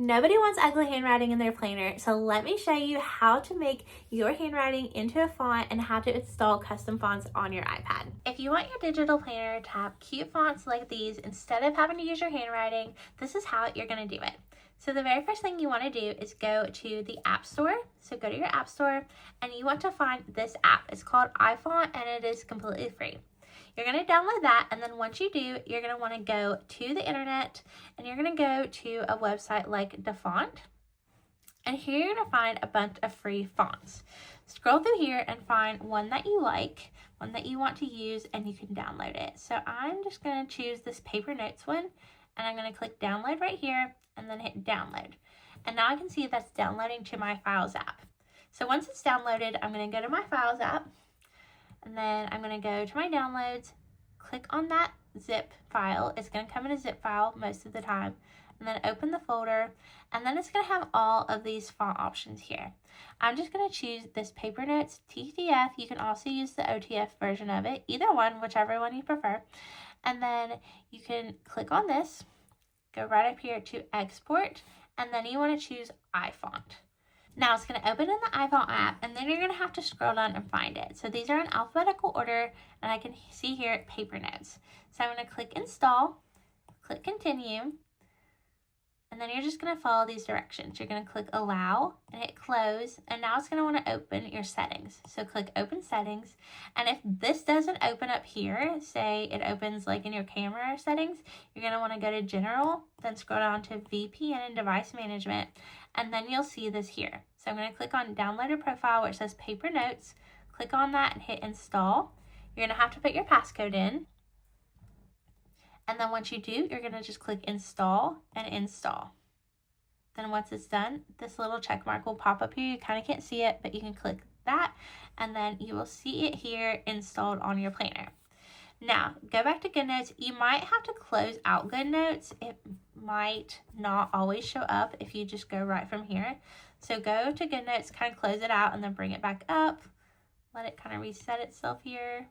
Nobody wants ugly handwriting in their planner, so let me show you how to make your handwriting into a font and how to install custom fonts on your iPad. If you want your digital planner to have cute fonts like these instead of having to use your handwriting, this is how you're going to do it. So the very first thing you want to do is go to the App Store. So go to your App Store and you want to find this app. It's called iFont and it is completely free. You're going to download that, and then once you do, you're going to want to go to the internet and you're going to go to a website like the font. And here you're going to find a bunch of free fonts. Scroll through here and find one that you like, one that you want to use, and you can download it. So I'm just going to choose this Paper Notes one, and I'm going to click download right here and then hit download. And now I can see that's downloading to my Files app. So once it's downloaded, I'm going to go to my Files app. And then I'm going to go to my downloads, click on that zip file. It's going to come in a zip file most of the time. And then open the folder. And then it's going to have all of these font options here. I'm just going to choose this Paper Notes TTF. You can also use the OTF version of it. Either one, whichever one you prefer. And then you can click on this. Go right up here to export. And then you want to choose iFont. Now it's going to open in the iPhone app, and then you're going to have to scroll down and find it. So these are in alphabetical order, and I can see here Paper Notes. So I'm going to click Install, click Continue, and then you're just going to follow these directions. You're going to click Allow and hit Close, and now it's going to want to open your settings. So click Open Settings, and if this doesn't open up here, say it opens like in your camera settings, you're going to want to go to General, then scroll down to VPN and Device Management, and then you'll see this here. So I'm going to click on Downloaded Profile where it says Paper Notes. Click on that and hit Install. You're going to have to put your passcode in. And then once you do, you're going to just click Install and Install. Then once it's done, this little check mark will pop up here. You kind of can't see it, but you can click that. And then you will see it here installed on your planner. Now, go back to Goodnotes. You might have to close out Goodnotes. It might not always show up if you just go right from here. So go to Goodnotes, kind of close it out, and then bring it back up. Let it kind of reset itself here.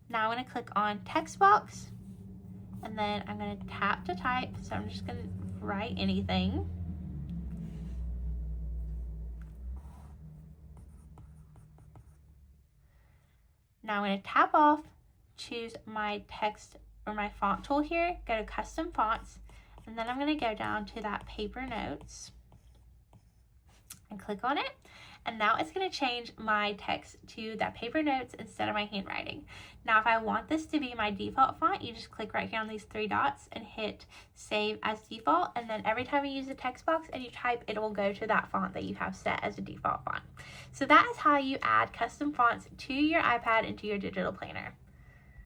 Now I'm going to click on text box, and then I'm going to tap to type. So I'm just going to write anything. Now I'm going to tap off, choose my text or my font tool here, go to custom fonts, and then I'm going to go down to that Paper Notes and click on it. And now it's going to change my text to that Paper Notes instead of my handwriting. Now, if I want this to be my default font, you just click right here on these three dots and hit Save as Default. And then every time you use the text box and you type, it will go to that font that you have set as a default font. So that is how you add custom fonts to your iPad and to your digital planner.